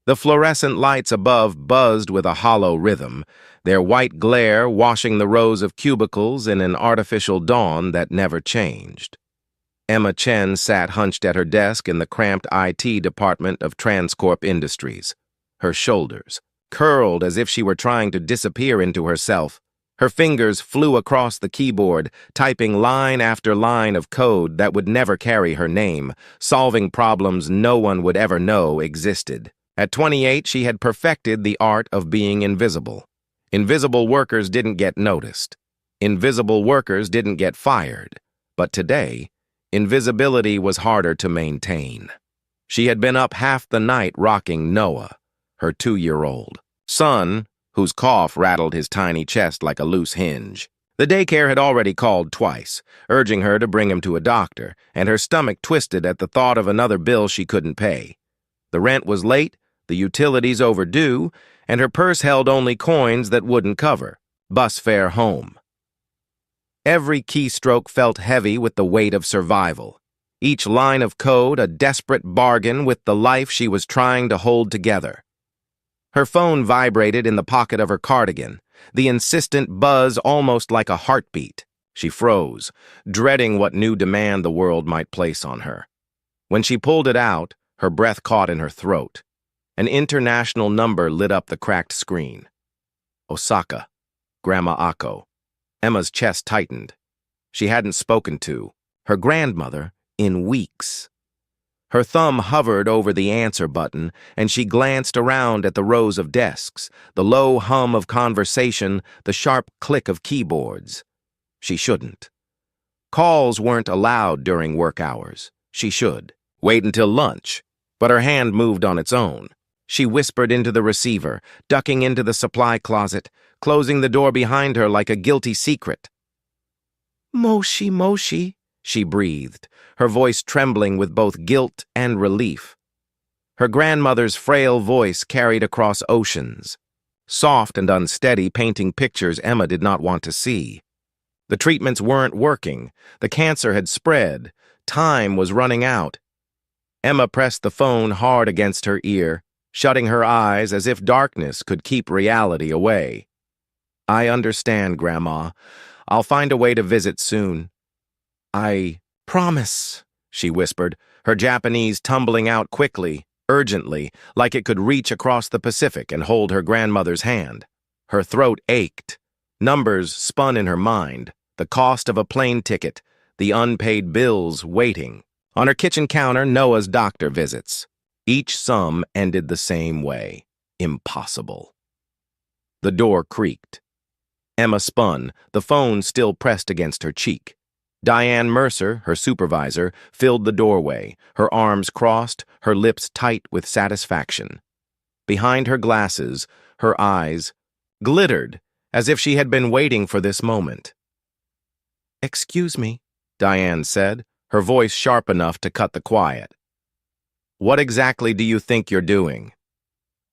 The fluorescent lights above buzzed with a hollow rhythm, their white glare washing the rows of cubicles in an artificial dawn that never changed. Emma Chen sat hunched at her desk in the cramped IT department of Transcorp Industries, her shoulders curled as if she were trying to disappear into herself. Her fingers flew across the keyboard, typing line after line of code that would never carry her name, solving problems no one would ever know existed. At 28, she had perfected the art of being invisible. Invisible workers didn't get noticed. Invisible workers didn't get fired. But today, invisibility was harder to maintain. She had been up half the night rocking Noah, her 2-year-old son, whose cough rattled his tiny chest like a loose hinge. The daycare had already called twice, urging her to bring him to a doctor, and her stomach twisted at the thought of another bill she couldn't pay. The rent was late, the utilities overdue, and her purse held only coins that wouldn't cover. Bus fare home. Every keystroke felt heavy with the weight of survival. Each line of code a desperate bargain with the life she was trying to hold together. Her phone vibrated in the pocket of her cardigan, the insistent buzz almost like a heartbeat. She froze, dreading what new demand the world might place on her. When she pulled it out, her breath caught in her throat. An international number lit up the cracked screen. Osaka. Grandma Akko. Emma's chest tightened. She hadn't spoken to her grandmother in weeks. Her thumb hovered over the answer button, and she glanced around at the rows of desks, the low hum of conversation, the sharp click of keyboards. She shouldn't. Calls weren't allowed during work hours. She should. Wait until lunch. But her hand moved on its own. She whispered into the receiver, ducking into the supply closet, closing the door behind her like a guilty secret. "Moshi, Moshi," she breathed, her voice trembling with both guilt and relief. Her grandmother's frail voice carried across oceans, soft and unsteady, painting pictures Emma did not want to see. The treatments weren't working. The cancer had spread. Time was running out. Emma pressed the phone hard against her ear, shutting her eyes as if darkness could keep reality away. "I understand, Grandma. I'll find a way to visit soon." "I promise," she whispered, her Japanese tumbling out quickly, urgently, like it could reach across the Pacific and hold her grandmother's hand. Her throat ached. Numbers spun in her mind, the cost of a plane ticket, the unpaid bills waiting. On her kitchen counter, Noah's doctor visits. Each sum ended the same way. Impossible. The door creaked. Emma spun, the phone still pressed against her cheek. Diane Mercer, her supervisor, filled the doorway, her arms crossed, her lips tight with satisfaction. Behind her glasses, her eyes glittered as if she had been waiting for this moment. "Excuse me," Diane said, her voice sharp enough to cut the quiet. "What exactly do you think you're doing?"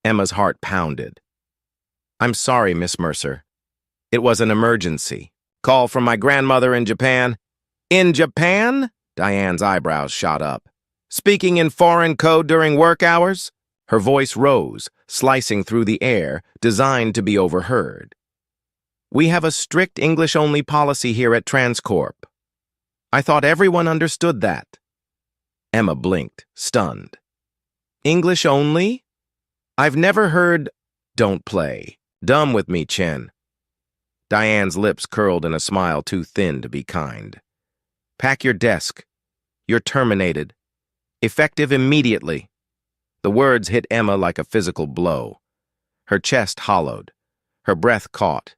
Emma's heart pounded. "I'm sorry, Miss Mercer. It was an emergency. Call from my grandmother in Japan." "In Japan?" Diane's eyebrows shot up. "Speaking in foreign code during work hours?" Her voice rose, slicing through the air, designed to be overheard. "We have a strict English-only policy here at Transcorp. I thought everyone understood that." Emma blinked, stunned. "English only? I've never heard—" "Don't play. Dumb with me, Chen." Diane's lips curled in a smile too thin to be kind. "Pack your desk. You're terminated. Effective immediately." The words hit Emma like a physical blow. Her chest hollowed, her breath caught,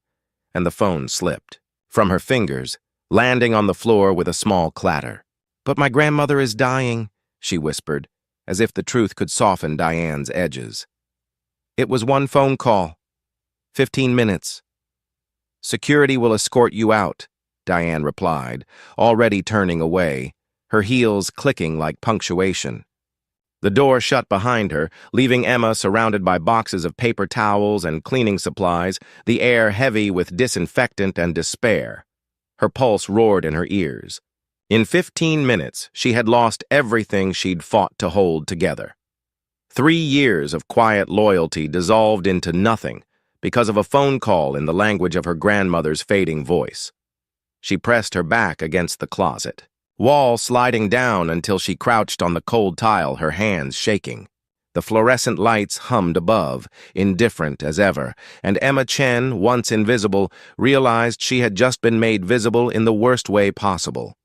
and the phone slipped from her fingers, landing on the floor with a small clatter. "But my grandmother is dying," she whispered, as if the truth could soften Diane's edges. "It was one phone call. 15 minutes. Security will escort you out," Diane replied, already turning away, her heels clicking like punctuation. The door shut behind her, leaving Emma surrounded by boxes of paper towels and cleaning supplies, the air heavy with disinfectant and despair. Her pulse roared in her ears. In 15 minutes, she had lost everything she'd fought to hold together. 3 years of quiet loyalty dissolved into nothing because of a phone call in the language of her grandmother's fading voice. She pressed her back against the closet, wall sliding down until she crouched on the cold tile, her hands shaking. The fluorescent lights hummed above, indifferent as ever, and Emma Chen, once invisible, realized she had just been made visible in the worst way possible.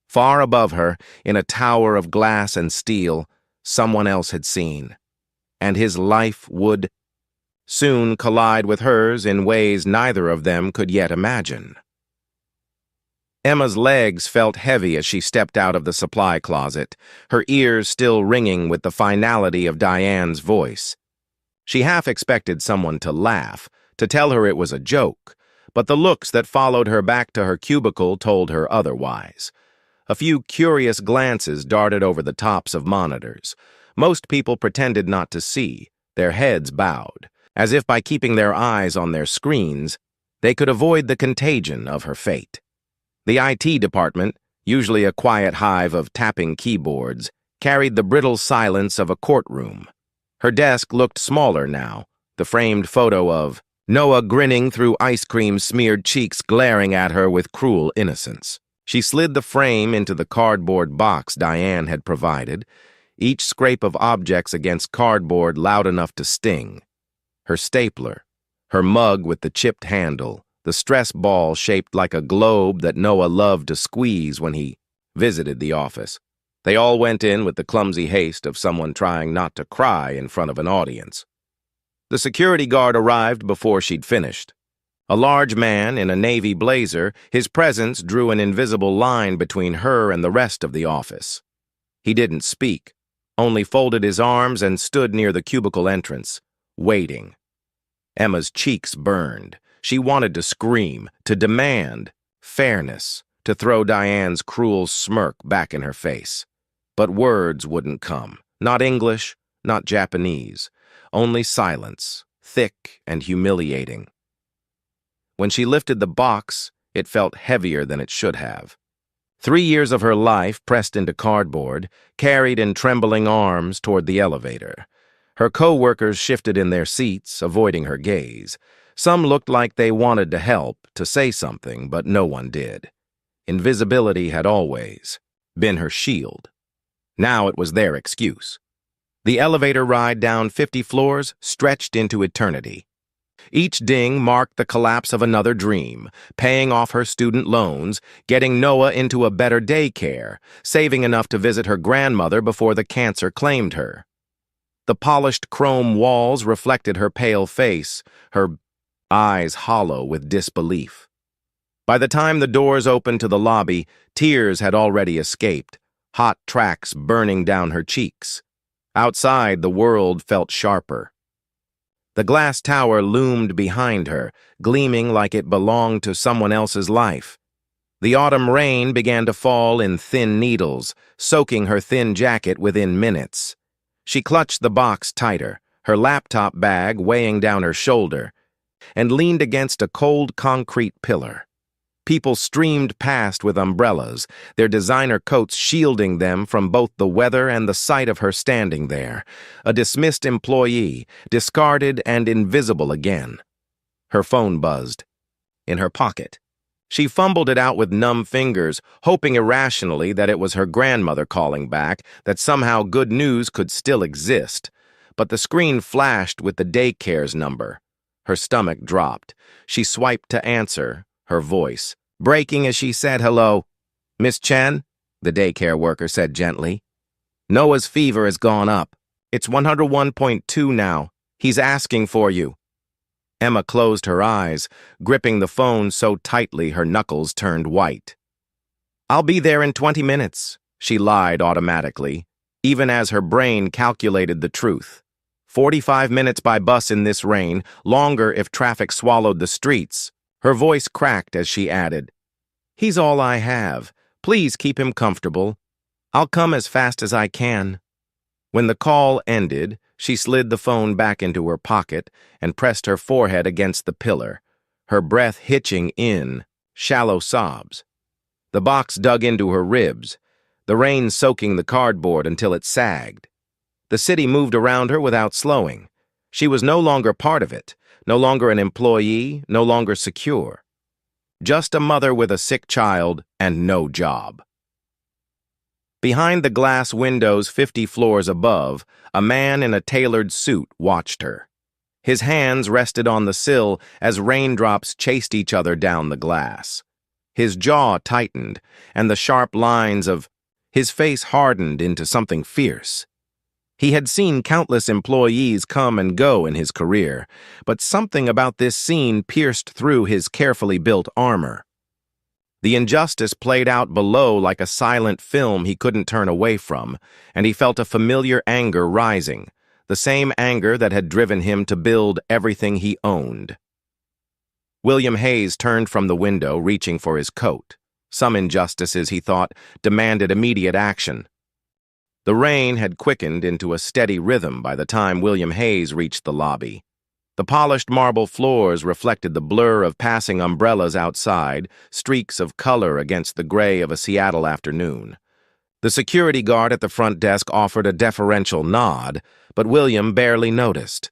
Far above her, in a tower of glass and steel, someone else had seen, and his life would soon collide with hers in ways neither of them could yet imagine. Emma's legs felt heavy as she stepped out of the supply closet, her ears still ringing with the finality of Diane's voice. She half expected someone to laugh, to tell her it was a joke, but the looks that followed her back to her cubicle told her otherwise. A few curious glances darted over the tops of monitors. Most people pretended not to see, their heads bowed, as if by keeping their eyes on their screens, they could avoid the contagion of her fate. The IT department, usually a quiet hive of tapping keyboards, carried the brittle silence of a courtroom. Her desk looked smaller now, the framed photo of Noah grinning through ice cream-smeared cheeks glaring at her with cruel innocence. She slid the frame into the cardboard box Diane had provided, each scrape of objects against cardboard loud enough to sting. Her stapler, her mug with the chipped handle, the stress ball shaped like a globe that Noah loved to squeeze when he visited the office. They all went in with the clumsy haste of someone trying not to cry in front of an audience. The security guard arrived before she'd finished. A large man in a navy blazer, his presence drew an invisible line between her and the rest of the office. He didn't speak, only folded his arms and stood near the cubicle entrance, waiting. Emma's cheeks burned. She wanted to scream, to demand fairness, to throw Diane's cruel smirk back in her face. But words wouldn't come. Not English, not Japanese. Only silence, thick and humiliating. When she lifted the box, it felt heavier than it should have. 3 years of her life pressed into cardboard, carried in trembling arms toward the elevator. Her co-workers shifted in their seats, avoiding her gaze. Some looked like they wanted to help, to say something, but no one did. Invisibility had always been her shield. Now it was their excuse. The elevator ride down 50 floors stretched into eternity. Each ding marked the collapse of another dream, paying off her student loans, getting Noah into a better daycare, saving enough to visit her grandmother before the cancer claimed her. The polished chrome walls reflected her pale face, her eyes hollow with disbelief. By the time the doors opened to the lobby, tears had already escaped, hot tracks burning down her cheeks. Outside, the world felt sharper. The glass tower loomed behind her, gleaming like it belonged to someone else's life. The autumn rain began to fall in thin needles, soaking her thin jacket within minutes. She clutched the box tighter, her laptop bag weighing down her shoulder, and leaned against a cold concrete pillar. People streamed past with umbrellas, their designer coats shielding them from both the weather and the sight of her standing there, a dismissed employee, discarded and invisible again. Her phone buzzed. In her pocket. She fumbled it out with numb fingers, hoping irrationally that it was her grandmother calling back, that somehow good news could still exist. But the screen flashed with the daycare's number. Her stomach dropped. She swiped to answer, her voice breaking as she said hello. "Miss Chen?" the daycare worker said gently. "Noah's fever has gone up. It's 101.2 now. He's asking for you." Emma closed her eyes, gripping the phone so tightly her knuckles turned white. "I'll be there in 20 minutes, she lied automatically, even as her brain calculated the truth. 45 minutes by bus in this rain, longer if traffic swallowed the streets. Her voice cracked as she added, "He's all I have. Please keep him comfortable. I'll come as fast as I can." When the call ended, she slid the phone back into her pocket and pressed her forehead against the pillar, her breath hitching in, shallow sobs. The box dug into her ribs, the rain soaking the cardboard until it sagged. The city moved around her without slowing. She was no longer part of it, no longer an employee, no longer secure. Just a mother with a sick child and no job. Behind the glass windows 50 floors above, a man in a tailored suit watched her. His hands rested on the sill as raindrops chased each other down the glass. His jaw tightened, and the sharp lines of his face hardened into something fierce. He had seen countless employees come and go in his career, but something about this scene pierced through his carefully built armor. The injustice played out below like a silent film he couldn't turn away from, and he felt a familiar anger rising, the same anger that had driven him to build everything he owned. William Hayes turned from the window, reaching for his coat. Some injustices, he thought, demanded immediate action. The rain had quickened into a steady rhythm by the time William Hayes reached the lobby. The polished marble floors reflected the blur of passing umbrellas outside, streaks of color against the gray of a Seattle afternoon. The security guard at the front desk offered a deferential nod, but William barely noticed.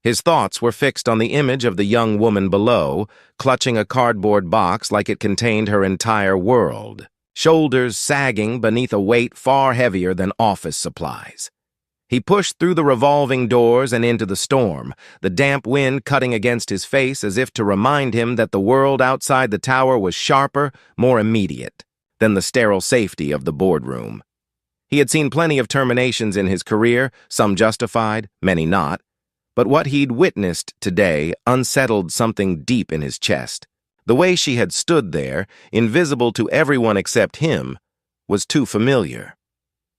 His thoughts were fixed on the image of the young woman below, clutching a cardboard box like it contained her entire world, shoulders sagging beneath a weight far heavier than office supplies. He pushed through the revolving doors and into the storm, the damp wind cutting against his face as if to remind him that the world outside the tower was sharper, more immediate than the sterile safety of the boardroom. He had seen plenty of terminations in his career, some justified, many not, but what he'd witnessed today unsettled something deep in his chest. The way she had stood there, invisible to everyone except him, was too familiar.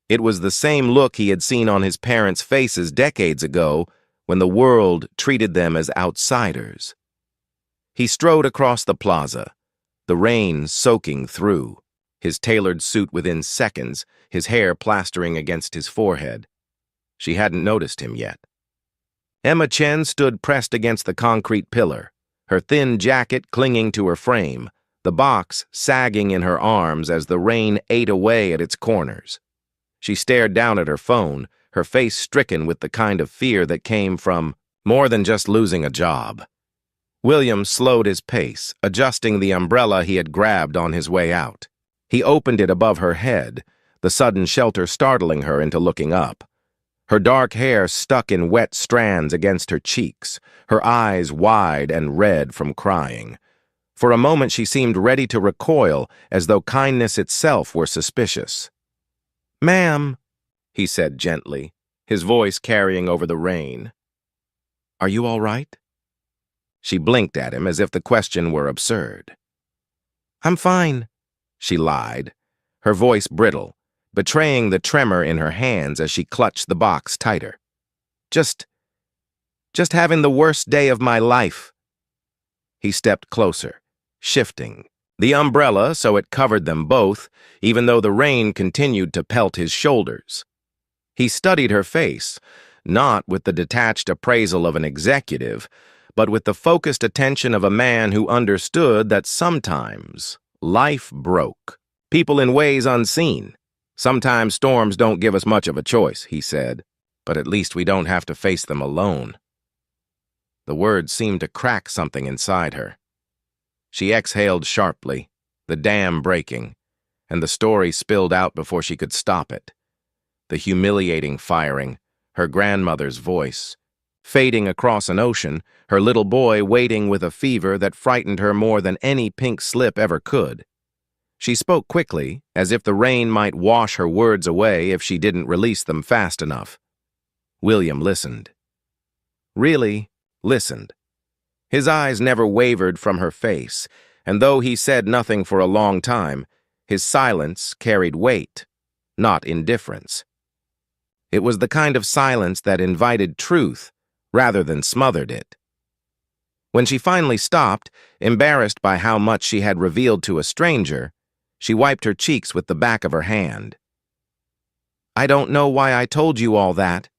It was the same look he had seen on his parents' faces decades ago when the world treated them as outsiders. He strode across the plaza, the rain soaking through, his tailored suit within seconds, his hair plastering against his forehead. She hadn't noticed him yet. Emma Chen stood pressed against the concrete pillar, her thin jacket clinging to her frame, the box sagging in her arms as the rain ate away at its corners. She stared down at her phone, her face stricken with the kind of fear that came from more than just losing a job. William slowed his pace, adjusting the umbrella he had grabbed on his way out. He opened it above her head, the sudden shelter startling her into looking up. Her dark hair stuck in wet strands against her cheeks, her eyes wide and red from crying. For a moment she seemed ready to recoil, as though kindness itself were suspicious. "Ma'am," he said gently, his voice carrying over the rain. "Are you all right?" She blinked at him as if the question were absurd. "I'm fine," she lied, her voice brittle, betraying the tremor in her hands as she clutched the box tighter. Just having the worst day of my life." He stepped closer, shifting, the umbrella so it covered them both, even though the rain continued to pelt his shoulders. He studied her face, not with the detached appraisal of an executive, but with the focused attention of a man who understood that sometimes life broke, people in ways unseen. "Sometimes storms don't give us much of a choice," he said, "but at least we don't have to face them alone." The words seemed to crack something inside her. She exhaled sharply, the dam breaking, and the story spilled out before she could stop it. The humiliating firing, her grandmother's voice, fading across an ocean, her little boy waiting with a fever that frightened her more than any pink slip ever could. She spoke quickly, as if the rain might wash her words away if she didn't release them fast enough. William listened. Really listened. His eyes never wavered from her face, and though he said nothing for a long time, his silence carried weight, not indifference. It was the kind of silence that invited truth rather than smothered it. When she finally stopped, embarrassed by how much she had revealed to a stranger, she wiped her cheeks with the back of her hand. "I don't know why I told you all that,"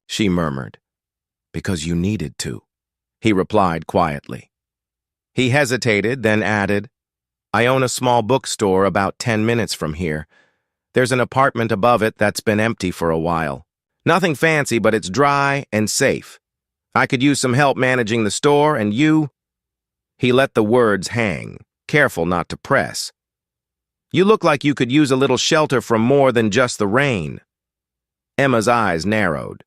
she murmured. "Because you needed to," he replied quietly. He hesitated, then added, "I own a small bookstore about 10 minutes from here. There's an apartment above it that's been empty for a while. Nothing fancy, but it's dry and safe. I could use some help managing the store, and you—" He let the words hang, careful not to press. "You look like you could use a little shelter from more than just the rain." Emma's eyes narrowed,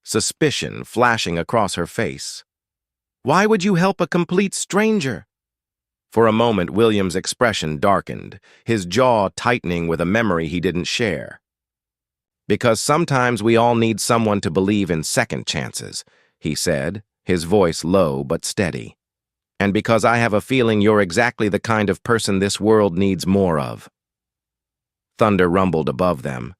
suspicion flashing across her face. "Why would you help a complete stranger?" For a moment, William's expression darkened, his jaw tightening with a memory he didn't share. "Because sometimes we all need someone to believe in second chances," he said, his voice low but steady. "And because I have a feeling you're exactly the kind of person this world needs more of." Thunder rumbled above them,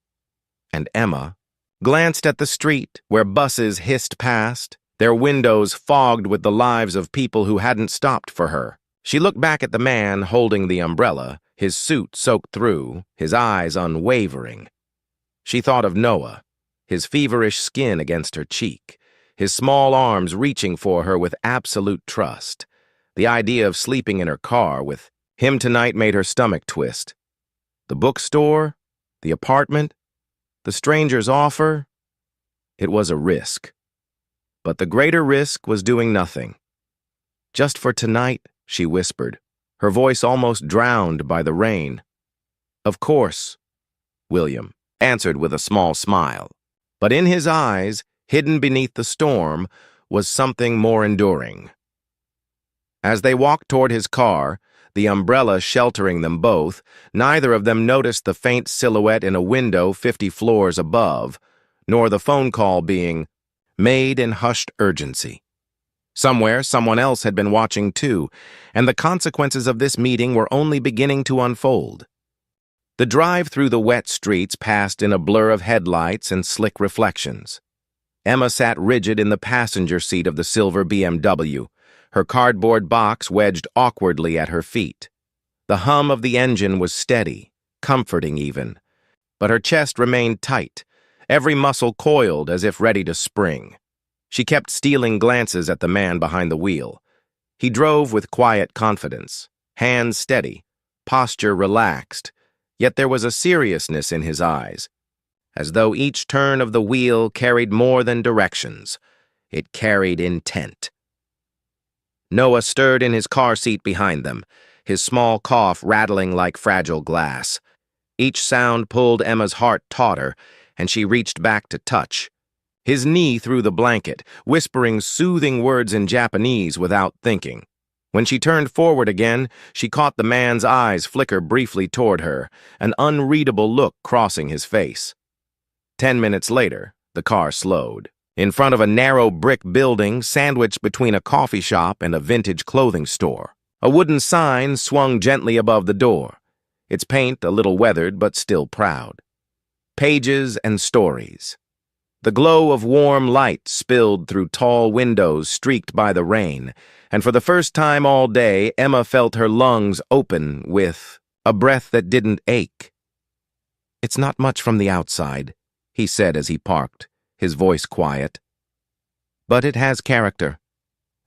and Emma glanced at the street where buses hissed past, their windows fogged with the lives of people who hadn't stopped for her. She looked back at the man holding the umbrella, his suit soaked through, his eyes unwavering. She thought of Noah, his feverish skin against her cheek, his small arms reaching for her with absolute trust. The idea of sleeping in her car with him tonight made her stomach twist. The bookstore, the apartment, the stranger's offer. It was a risk. But the greater risk was doing nothing. "Just for tonight," she whispered, her voice almost drowned by the rain. "Of course," William answered with a small smile. But in his eyes, hidden beneath the storm, was something more enduring. As they walked toward his car, the umbrella sheltering them both, neither of them noticed the faint silhouette in a window 50 floors above, nor the phone call being made in hushed urgency. Somewhere, someone else had been watching too, and the consequences of this meeting were only beginning to unfold. The drive through the wet streets passed in a blur of headlights and slick reflections. Emma sat rigid in the passenger seat of the silver BMW, her cardboard box wedged awkwardly at her feet. The hum of the engine was steady, comforting even, but her chest remained tight, every muscle coiled as if ready to spring. She kept stealing glances at the man behind the wheel. He drove with quiet confidence, hands steady, posture relaxed, yet there was a seriousness in his eyes, as though each turn of the wheel carried more than directions. It carried intent. Noah stirred in his car seat behind them, his small cough rattling like fragile glass. Each sound pulled Emma's heart tauter, and she reached back to touch. His knee through the blanket, whispering soothing words in Japanese without thinking. When she turned forward again, she caught the man's eyes flicker briefly toward her, an unreadable look crossing his face. 10 minutes later, the car slowed. In front of a narrow brick building sandwiched between a coffee shop and a vintage clothing store. A wooden sign swung gently above the door, its paint a little weathered but still proud. Pages and Stories. The glow of warm light spilled through tall windows streaked by the rain, and for the first time all day, Emma felt her lungs open with a breath that didn't ache. "It's not much from the outside," he said as he parked, his voice quiet. "But it has character,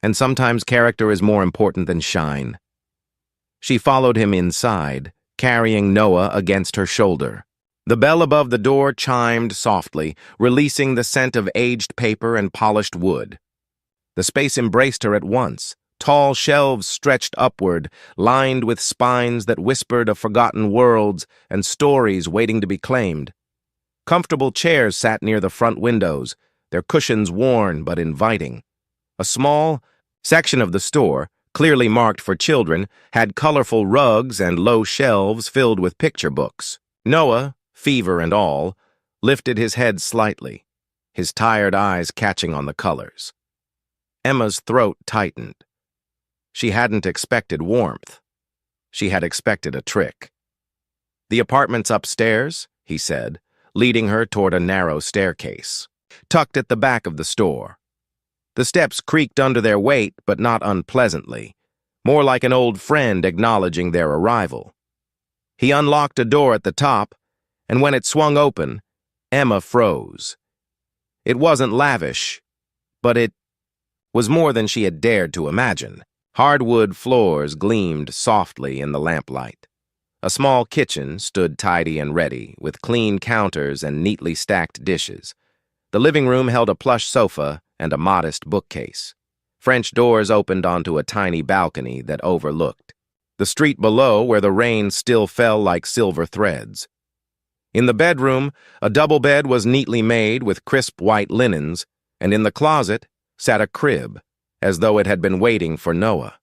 and sometimes character is more important than shine." She followed him inside, carrying Noah against her shoulder. The bell above the door chimed softly, releasing the scent of aged paper and polished wood. The space embraced her at once. Tall shelves stretched upward, lined with spines that whispered of forgotten worlds and stories waiting to be claimed. Comfortable chairs sat near the front windows, their cushions worn but inviting. A small section of the store, clearly marked for children, had colorful rugs and low shelves filled with picture books. Noah, fever and all, lifted his head slightly, his tired eyes catching on the colors. Emma's throat tightened. She hadn't expected warmth. She had expected a trick. "The apartment's upstairs," he said, leading her toward a narrow staircase, tucked at the back of the store. The steps creaked under their weight, but not unpleasantly, more like an old friend acknowledging their arrival. He unlocked a door at the top, and when it swung open, Emma froze. It wasn't lavish, but it was more than she had dared to imagine. Hardwood floors gleamed softly in the lamplight. A small kitchen stood tidy and ready, with clean counters and neatly stacked dishes. The living room held a plush sofa and a modest bookcase. French doors opened onto a tiny balcony that overlooked the street below, where the rain still fell like silver threads. In the bedroom, a double bed was neatly made with crisp white linens, and in the closet sat a crib, as though it had been waiting for Noah.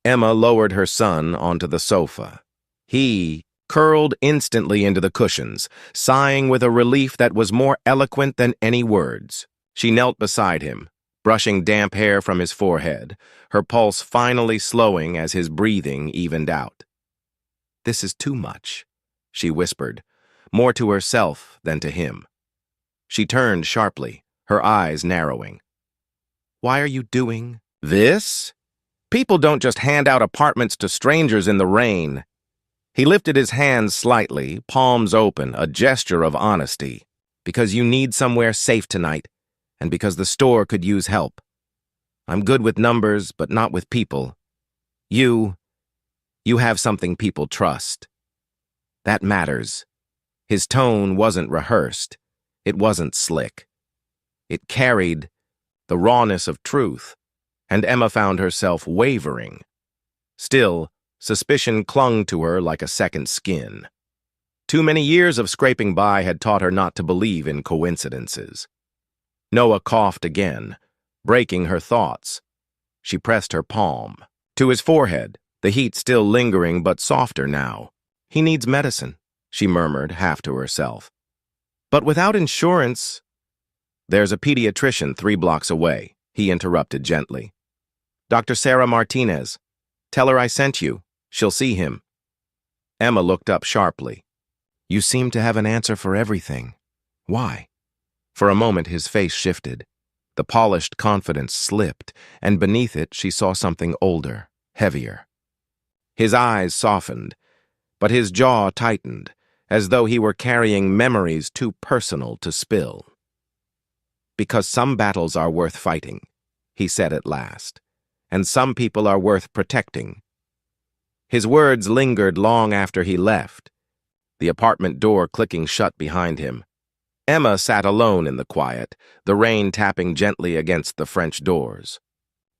Emma lowered her son onto the sofa. He curled instantly into the cushions, sighing with a relief that was more eloquent than any words. She knelt beside him, brushing damp hair from his forehead, her pulse finally slowing as his breathing evened out. "This is too much," she whispered, more to herself than to him. She turned sharply, her eyes narrowing. "Why are you doing this? People don't just hand out apartments to strangers in the rain." He lifted his hands slightly, palms open, a gesture of honesty. "Because you need somewhere safe tonight, and because the store could use help. I'm good with numbers, but not with people. You have something people trust. That matters." His tone wasn't rehearsed. It wasn't slick. It carried the rawness of truth, and Emma found herself wavering. Still, suspicion clung to her like a second skin. Too many years of scraping by had taught her not to believe in coincidences. Noah coughed again, breaking her thoughts. She pressed her palm to his forehead, the heat still lingering but softer now. "He needs medicine," she murmured, half to herself. "But without insurance—" "There's a pediatrician 3 blocks away," he interrupted gently. "Dr. Sarah Martinez. Tell her I sent you. She'll see him." Emma looked up sharply. "You seem to have an answer for everything. Why?" For a moment his face shifted. The polished confidence slipped, and beneath it she saw something older, heavier. His eyes softened, but his jaw tightened, as though he were carrying memories too personal to spill. "Because some battles are worth fighting," he said at last, "and some people are worth protecting." His words lingered long after he left, the apartment door clicking shut behind him. Emma sat alone in the quiet, the rain tapping gently against the French doors.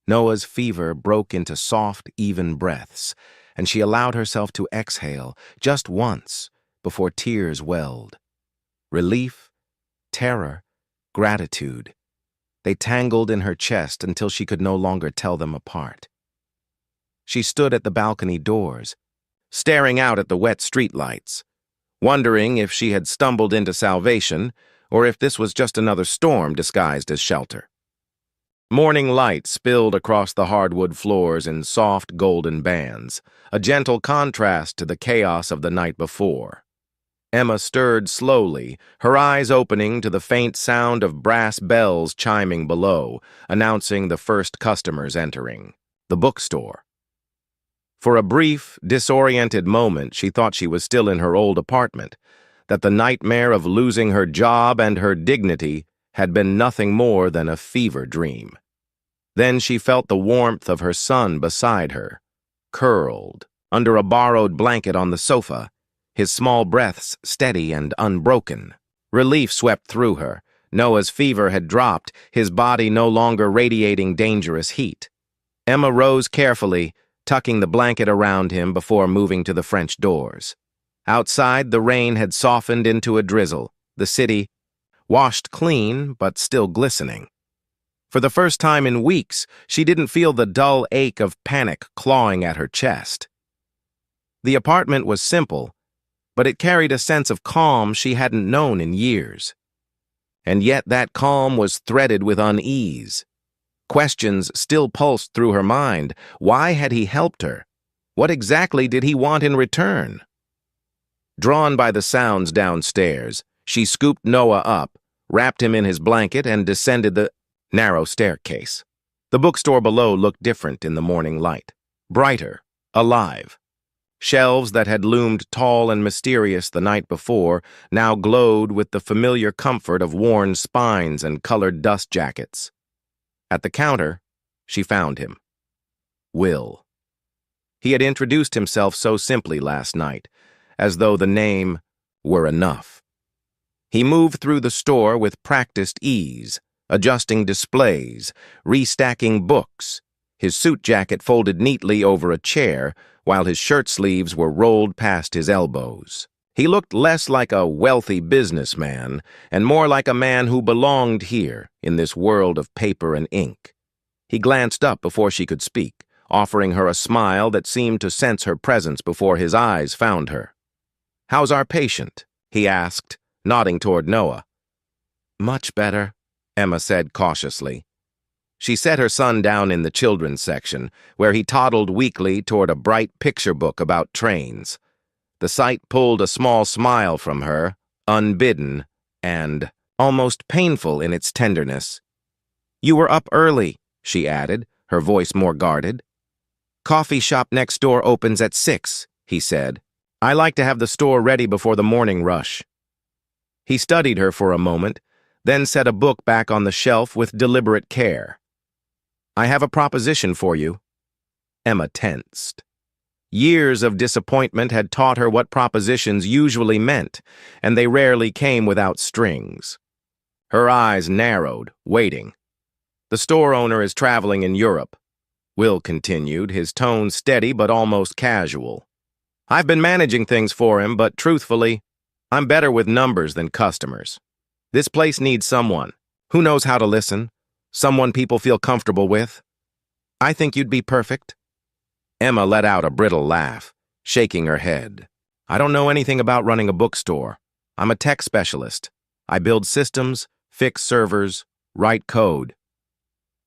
Noah's fever broke into soft, even breaths, and she allowed herself to exhale just once before tears welled. Relief, terror, gratitude. They tangled in her chest until she could no longer tell them apart. She stood at the balcony doors, staring out at the wet streetlights, wondering if she had stumbled into salvation or if this was just another storm disguised as shelter. Morning light spilled across the hardwood floors in soft golden bands, a gentle contrast to the chaos of the night before. Emma stirred slowly, her eyes opening to the faint sound of brass bells chiming below, announcing the first customers entering the bookstore. For a brief, disoriented moment, she thought she was still in her old apartment, that the nightmare of losing her job and her dignity had been nothing more than a fever dream. Then she felt the warmth of her son beside her, curled under a borrowed blanket on the sofa, his small breaths steady and unbroken. Relief swept through her. Noah's fever had dropped, his body no longer radiating dangerous heat. Emma rose carefully, tucking the blanket around him before moving to the French doors. Outside, the rain had softened into a drizzle, the city washed clean but still glistening. For the first time in weeks, she didn't feel the dull ache of panic clawing at her chest. The apartment was simple, but it carried a sense of calm she hadn't known in years. And yet that calm was threaded with unease. Questions still pulsed through her mind. Why had he helped her? What exactly did he want in return? Drawn by the sounds downstairs, she scooped Noah up, wrapped him in his blanket, and descended the narrow staircase. The bookstore below looked different in the morning light. Brighter, alive. Shelves that had loomed tall and mysterious the night before now glowed with the familiar comfort of worn spines and colored dust jackets. At the counter, she found him. Will. He had introduced himself so simply last night, as though the name were enough. He moved through the store with practiced ease, adjusting displays, restacking books, his suit jacket folded neatly over a chair while his shirt sleeves were rolled past his elbows. He looked less like a wealthy businessman and more like a man who belonged here in this world of paper and ink. He glanced up before she could speak, offering her a smile that seemed to sense her presence before his eyes found her. "How's our patient?" he asked, nodding toward Noah. "Much better," Emma said cautiously. She set her son down in the children's section, where he toddled weakly toward a bright picture book about trains. The sight pulled a small smile from her, unbidden and almost painful in its tenderness. "You were up early," she added, her voice more guarded. "Coffee shop next door opens at 6, he said. "I like to have the store ready before the morning rush." He studied her for a moment, then set a book back on the shelf with deliberate care. "I have a proposition for you." Emma tensed. Years of disappointment had taught her what propositions usually meant, and they rarely came without strings. Her eyes narrowed, waiting. "The store owner is traveling in Europe," Will continued, his tone steady but almost casual. "I've been managing things for him, but truthfully, I'm better with numbers than customers. This place needs someone who knows how to listen, someone people feel comfortable with. I think you'd be perfect." Emma let out a brittle laugh, shaking her head. "I don't know anything about running a bookstore. I'm a tech specialist. I build systems, fix servers, write code."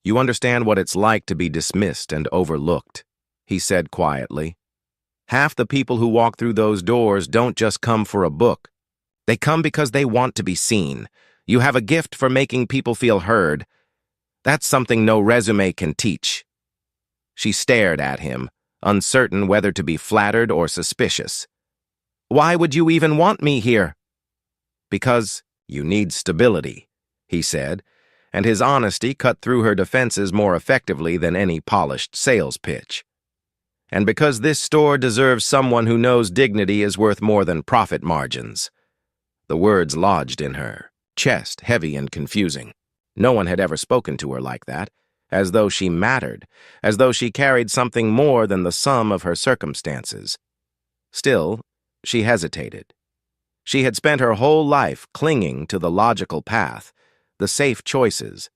"You understand what it's like to be dismissed and overlooked," he said quietly. "Half the people who walk through those doors don't just come for a book. They come because they want to be seen. You have a gift for making people feel heard. That's something no resume can teach." She stared at him, uncertain whether to be flattered or suspicious. "Why would you even want me here?" "Because you need stability," he said, and his honesty cut through her defenses more effectively than any polished sales pitch. "And because this store deserves someone who knows dignity is worth more than profit margins." The words lodged in her, chest heavy and confusing. No one had ever spoken to her like that, as though she mattered, as though she carried something more than the sum of her circumstances. Still, she hesitated. She had spent her whole life clinging to the logical path, the safe choices,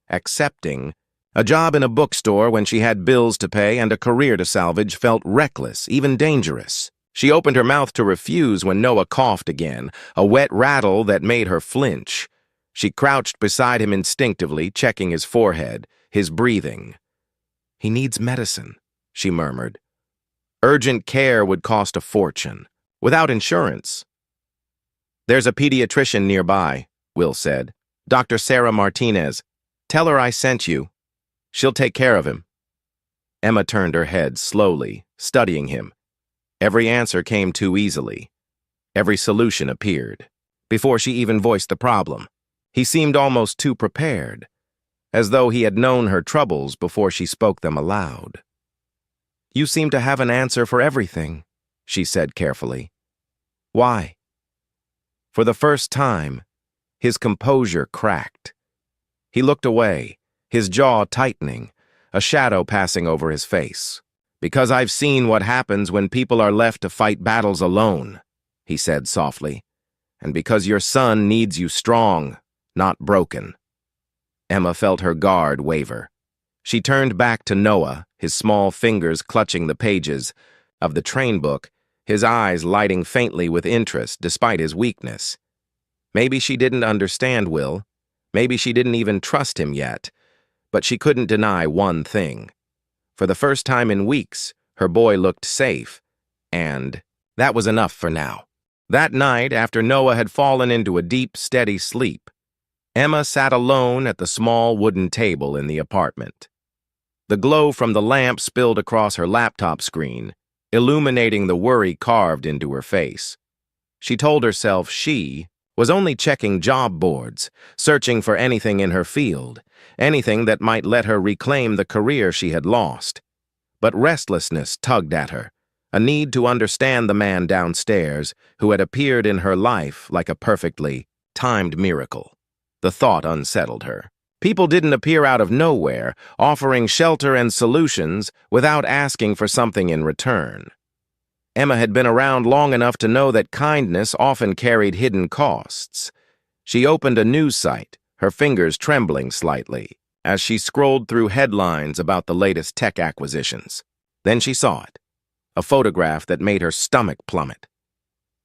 accepting. A job in a bookstore when she had bills to pay and a career to salvage felt reckless, even dangerous. She opened her mouth to refuse when Noah coughed again, a wet rattle that made her flinch. She crouched beside him instinctively, checking his forehead, his breathing. "He needs medicine," she murmured. "Urgent care would cost a fortune, without insurance." "There's a pediatrician nearby," Will said. "Dr. Sarah Martinez. Tell her I sent you. She'll take care of him." Emma turned her head slowly, studying him. Every answer came too easily. Every solution appeared. Before she even voiced the problem, he seemed almost too prepared, as though he had known her troubles before she spoke them aloud. "You seem to have an answer for everything," she said carefully. "Why?" For the first time, his composure cracked. He looked away, his jaw tightening, a shadow passing over his face. "Because I've seen what happens when people are left to fight battles alone," he said softly. "And because your son needs you strong, not broken." Emma felt her guard waver. She turned back to Noah, his small fingers clutching the pages of the train book, his eyes lighting faintly with interest despite his weakness. Maybe she didn't understand Will. Maybe she didn't even trust him yet. But she couldn't deny one thing. For the first time in weeks, her boy looked safe. And that was enough for now. That night, after Noah had fallen into a deep, steady sleep, Emma sat alone at the small wooden table in the apartment. The glow from the lamp spilled across her laptop screen, illuminating the worry carved into her face. She told herself she was only checking job boards, searching for anything in her field, anything that might let her reclaim the career she had lost. But restlessness tugged at her, a need to understand the man downstairs who had appeared in her life like a perfectly timed miracle. The thought unsettled her. People didn't appear out of nowhere, offering shelter and solutions without asking for something in return. Emma had been around long enough to know that kindness often carried hidden costs. She opened a news site, her fingers trembling slightly, as she scrolled through headlines about the latest tech acquisitions. Then she saw it, a photograph that made her stomach plummet.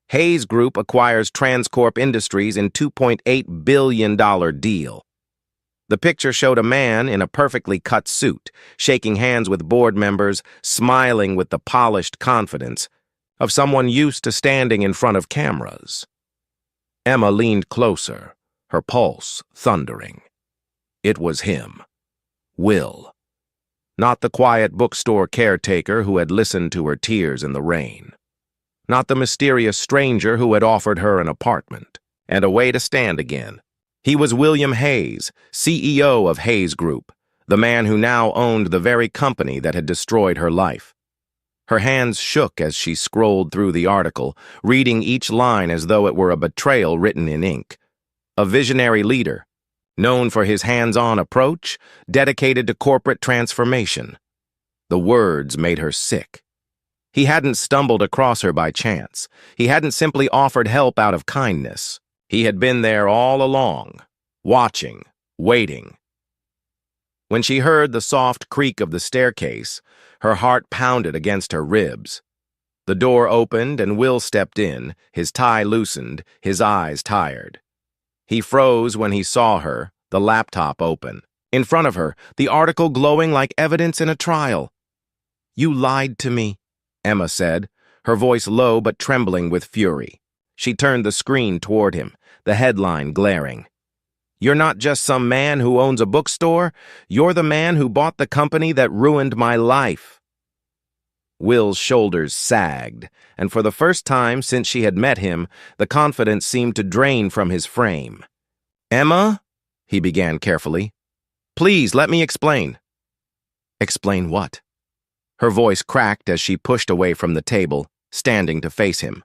Hayes Group acquires Transcorp Industries in $2.8 billion deal. The picture showed a man in a perfectly cut suit, shaking hands with board members, smiling with the polished confidence of someone used to standing in front of cameras. Emma leaned closer, her pulse thundering. It was him, Will. Not the quiet bookstore caretaker who had listened to her tears in the rain. Not the mysterious stranger who had offered her an apartment and a way to stand again. He was William Hayes, CEO of Hayes Group, the man who now owned the very company that had destroyed her life. Her hands shook as she scrolled through the article, reading each line as though it were a betrayal written in ink. A visionary leader, known for his hands-on approach, dedicated to corporate transformation. The words made her sick. He hadn't stumbled across her by chance. He hadn't simply offered help out of kindness. He had been there all along, watching, waiting. When she heard the soft creak of the staircase, her heart pounded against her ribs. The door opened and Will stepped in, his tie loosened, his eyes tired. He froze when he saw her, the laptop open. In front of her, the article glowing like evidence in a trial. "You lied to me," Emma said, her voice low but trembling with fury. She turned the screen toward him, the headline glaring. "You're not just some man who owns a bookstore, you're the man who bought the company that ruined my life." Will's shoulders sagged, and for the first time since she had met him, the confidence seemed to drain from his frame. "Emma," he began carefully, "please let me explain." "Explain what?" Her voice cracked as she pushed away from the table, standing to face him.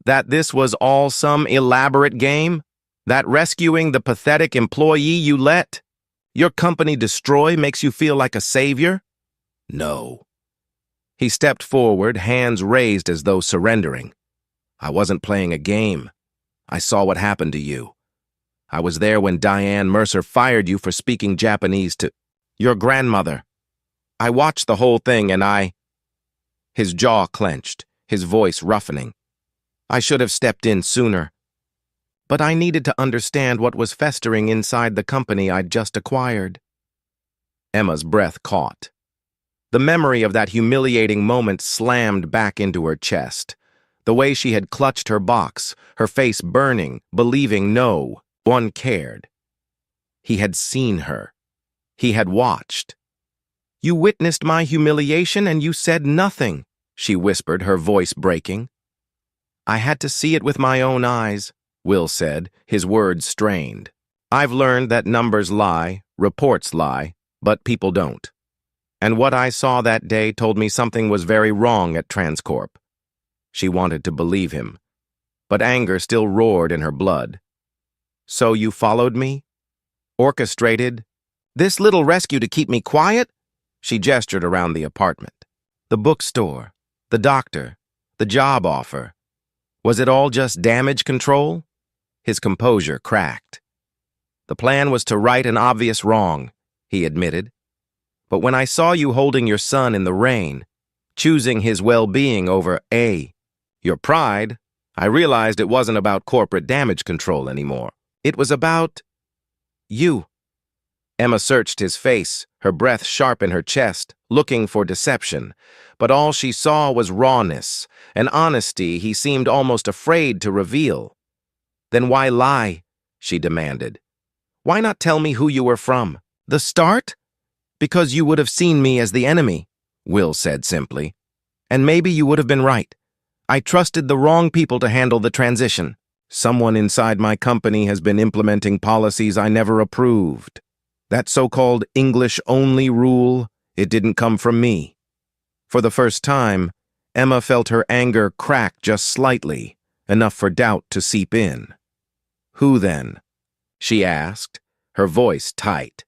"That this was all some elaborate game? That rescuing the pathetic employee you let your company destroy makes you feel like a savior?" "No." He stepped forward, hands raised as though surrendering. "I wasn't playing a game. I saw what happened to you. I was there when Diane Mercer fired you for speaking Japanese to your grandmother. I watched the whole thing and I—" His jaw clenched, his voice roughening. "I should have stepped in sooner. But I needed to understand what was festering inside the company I'd just acquired." Emma's breath caught. The memory of that humiliating moment slammed back into her chest. The way she had clutched her box, her face burning, believing no one cared. He had seen her. He had watched. "You witnessed my humiliation and you said nothing," she whispered, her voice breaking. "I had to see it with my own eyes," Will said, his words strained. "I've learned that numbers lie, reports lie, but people don't. And what I saw that day told me something was very wrong at Transcorp." She wanted to believe him, but anger still roared in her blood. "So you followed me? Orchestrated this little rescue to keep me quiet?" She gestured around the apartment. "The bookstore, the doctor, the job offer. Was it all just damage control?" His composure cracked. "The plan was to right an obvious wrong," he admitted. "But when I saw you holding your son in the rain, choosing his well-being over your pride, I realized it wasn't about corporate damage control anymore. It was about you." Emma searched his face, her breath sharp in her chest, looking for deception. But all she saw was rawness, an honesty he seemed almost afraid to reveal. "Then why lie?" she demanded. "Why not tell me who you were from? The start?" "Because you would have seen me as the enemy," Will said simply. "And maybe you would have been right. I trusted the wrong people to handle the transition. Someone inside my company has been implementing policies I never approved. That so-called English-only rule, it didn't come from me." For the first time, Emma felt her anger crack just slightly, enough for doubt to seep in. Who then? She asked, her voice tight.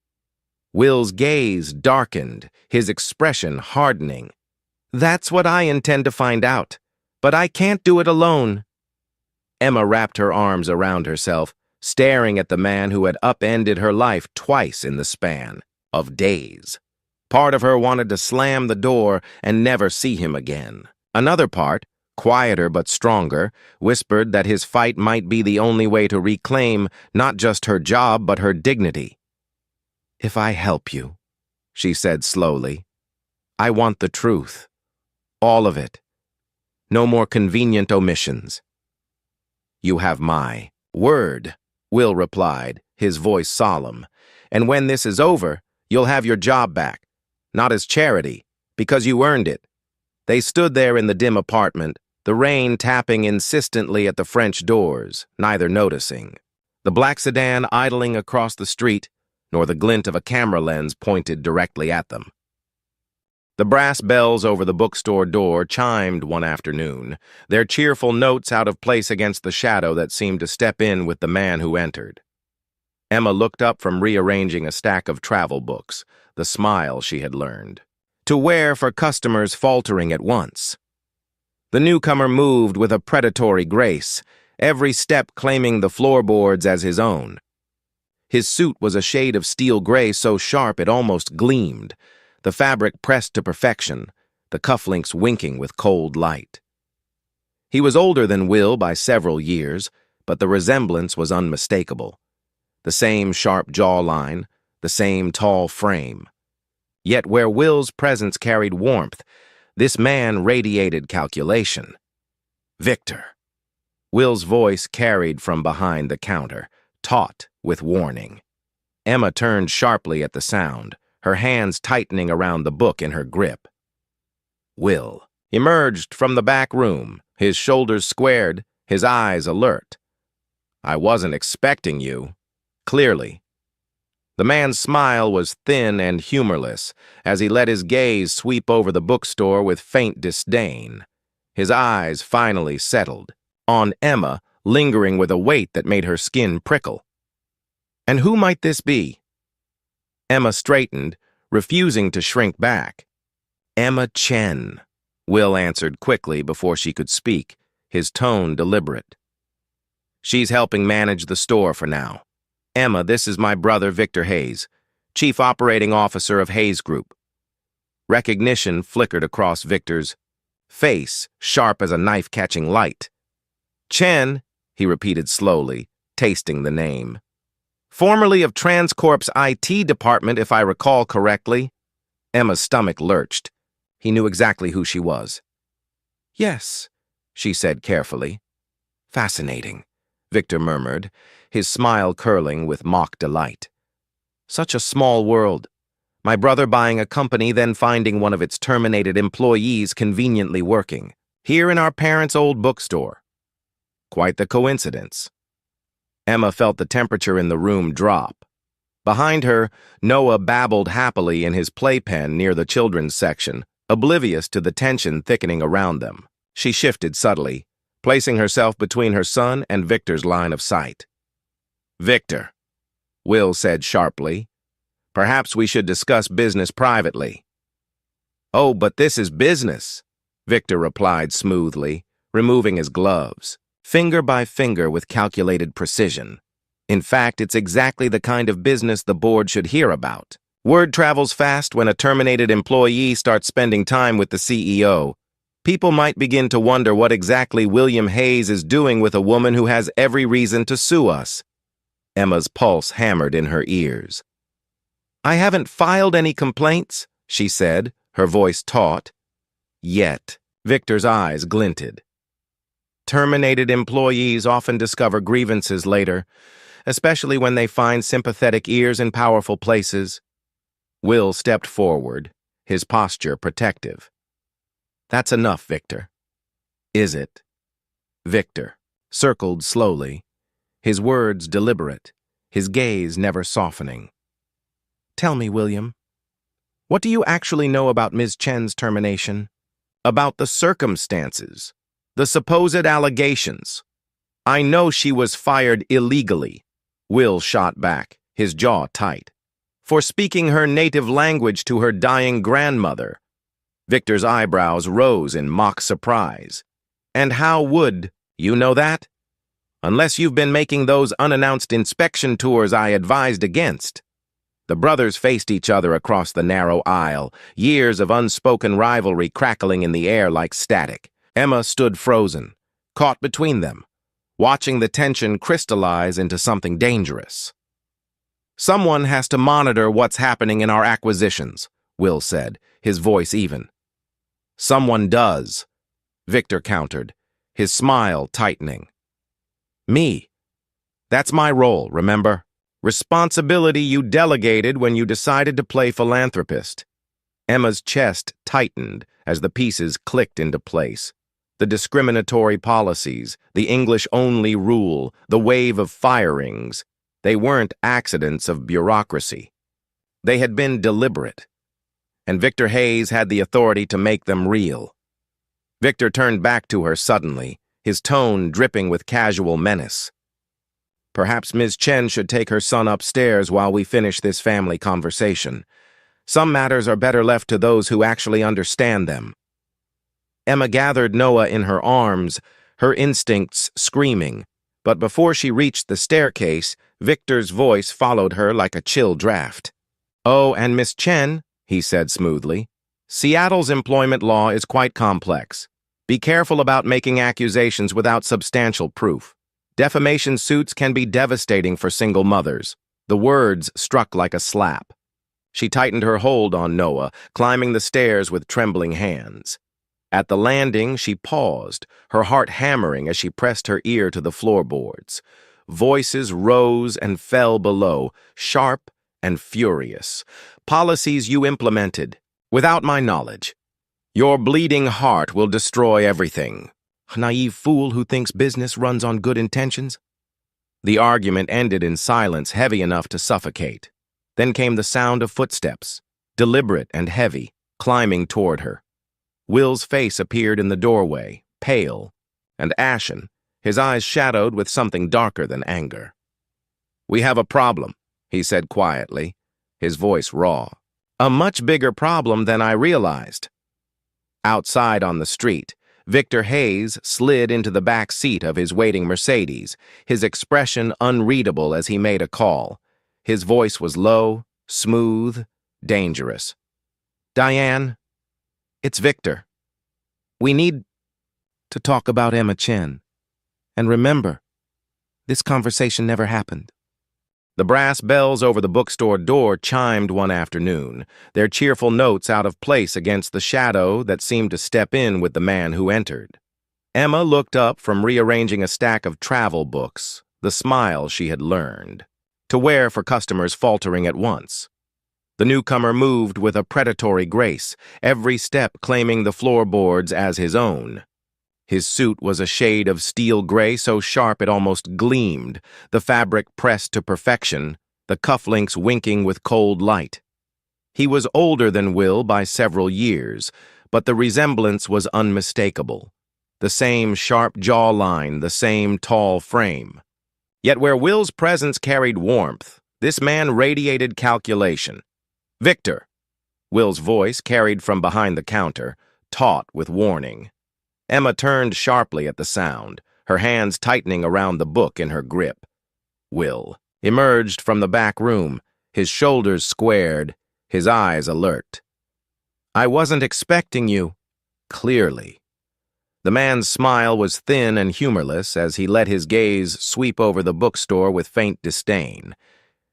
Will's gaze darkened, his expression hardening. That's what I intend to find out, but I can't do it alone. Emma wrapped her arms around herself, staring at the man who had upended her life twice in the span of days. Part of her wanted to slam the door and never see him again. Another part, quieter but stronger, whispered that his fight might be the only way to reclaim not just her job but her dignity. If I help you, she said slowly, I want the truth. All of it. No more convenient omissions. You have my word, Will replied, his voice solemn. And when this is over, you'll have your job back. Not as charity, because you earned it. They stood there in the dim apartment, the rain tapping insistently at the French doors, neither noticing. The black sedan idling across the street, nor the glint of a camera lens pointed directly at them. The brass bells over the bookstore door chimed one afternoon, their cheerful notes out of place against the shadow that seemed to step in with the man who entered. Emma looked up from rearranging a stack of travel books, the smile she had learned, to wear for customers faltering at once. The newcomer moved with a predatory grace, every step claiming the floorboards as his own. His suit was a shade of steel gray so sharp it almost gleamed, the fabric pressed to perfection, the cufflinks winking with cold light. He was older than Will by several years, but the resemblance was unmistakable. The same sharp jawline, the same tall frame. Yet where Will's presence carried warmth, this man radiated calculation. Victor. Will's voice carried from behind the counter, taut with warning. Emma turned sharply at the sound, her hands tightening around the book in her grip. Will emerged from the back room, his shoulders squared, his eyes alert. I wasn't expecting you. Clearly. The man's smile was thin and humorless as he let his gaze sweep over the bookstore with faint disdain. His eyes finally settled, on Emma, lingering with a weight that made her skin prickle. And who might this be? Emma straightened, refusing to shrink back. Emma Chen, Will answered quickly before she could speak, his tone deliberate. She's helping manage the store for now. Emma, this is my brother Victor Hayes, Chief Operating Officer of Hayes Group. Recognition flickered across Victor's face, sharp as a knife catching light. Chen, he repeated slowly, tasting the name. Formerly of Transcorp's IT department, if I recall correctly. Emma's stomach lurched. He knew exactly who she was. Yes, she said carefully. Fascinating, Victor murmured, his smile curling with mock delight. Such a small world. My brother buying a company, then finding one of its terminated employees conveniently working, here in our parents' old bookstore. Quite the coincidence. Emma felt the temperature in the room drop. Behind her, Noah babbled happily in his playpen near the children's section, oblivious to the tension thickening around them. She shifted subtly, placing herself between her son and Victor's line of sight. Victor, Will said sharply, perhaps we should discuss business privately. Oh, but this is business, Victor replied smoothly, removing his gloves, finger by finger with calculated precision. In fact, it's exactly the kind of business the board should hear about. Word travels fast when a terminated employee starts spending time with the CEO. People might begin to wonder what exactly William Hayes is doing with a woman who has every reason to sue us. Emma's pulse hammered in her ears. I haven't filed any complaints, she said, her voice taut. Yet, Victor's eyes glinted. Terminated employees often discover grievances later, especially when they find sympathetic ears in powerful places. Will stepped forward, his posture protective. That's enough, Victor. Is it? Victor circled slowly, his words deliberate, his gaze never softening. Tell me, William, what do you actually know about Ms. Chen's termination? About the circumstances, the supposed allegations? I know she was fired illegally. Will shot back, his jaw tight. For speaking her native language to her dying grandmother. Victor's eyebrows rose in mock surprise. And how would you know that? Unless you've been making those unannounced inspection tours I advised against. The brothers faced each other across the narrow aisle, years of unspoken rivalry crackling in the air like static. Emma stood frozen, caught between them, watching the tension crystallize into something dangerous. Someone has to monitor what's happening in our acquisitions, Will said, his voice even. Someone does, Victor countered, his smile tightening. Me. That's my role, remember? Responsibility you delegated when you decided to play philanthropist. Emma's chest tightened as the pieces clicked into place. The discriminatory policies, the English-only rule, the wave of firings, they weren't accidents of bureaucracy. They had been deliberate. And Victor Hayes had the authority to make them real. Victor turned back to her suddenly, his tone dripping with casual menace. Perhaps Ms. Chen should take her son upstairs while we finish this family conversation. Some matters are better left to those who actually understand them. Emma gathered Noah in her arms, her instincts screaming, but before she reached the staircase, Victor's voice followed her like a chill draft. Oh, and Miss Chen, he said smoothly, Seattle's employment law is quite complex. Be careful about making accusations without substantial proof. Defamation suits can be devastating for single mothers. The words struck like a slap. She tightened her hold on Noah, climbing the stairs with trembling hands. At the landing, she paused, her heart hammering as she pressed her ear to the floorboards. Voices rose and fell below, sharp and furious. Policies you implemented, without my knowledge. Your bleeding heart will destroy everything. A naive fool who thinks business runs on good intentions. The argument ended in silence heavy enough to suffocate. Then came the sound of footsteps, deliberate and heavy, climbing toward her. Will's face appeared in the doorway, pale and ashen, his eyes shadowed with something darker than anger. We have a problem, he said quietly, his voice raw. A much bigger problem than I realized. Outside on the street, Victor Hayes slid into the back seat of his waiting Mercedes, his expression unreadable as he made a call. His voice was low, smooth, dangerous. Diane, it's Victor. We need to talk about Emma Chen. And remember, this conversation never happened. The brass bells over the bookstore door chimed one afternoon, their cheerful notes out of place against the shadow that seemed to step in with the man who entered. Emma looked up from rearranging a stack of travel books, the smile she had learned, to wear for customers faltering at once. The newcomer moved with a predatory grace, every step claiming the floorboards as his own. His suit was a shade of steel gray so sharp it almost gleamed, the fabric pressed to perfection, the cufflinks winking with cold light. He was older than Will by several years, but the resemblance was unmistakable. The same sharp jawline, the same tall frame. Yet where Will's presence carried warmth, this man radiated calculation. Victor, Will's voice carried from behind the counter, taut with warning. Emma turned sharply at the sound, her hands tightening around the book in her grip. Will emerged from the back room, his shoulders squared, his eyes alert. I wasn't expecting you, clearly. The man's smile was thin and humorless as he let his gaze sweep over the bookstore with faint disdain.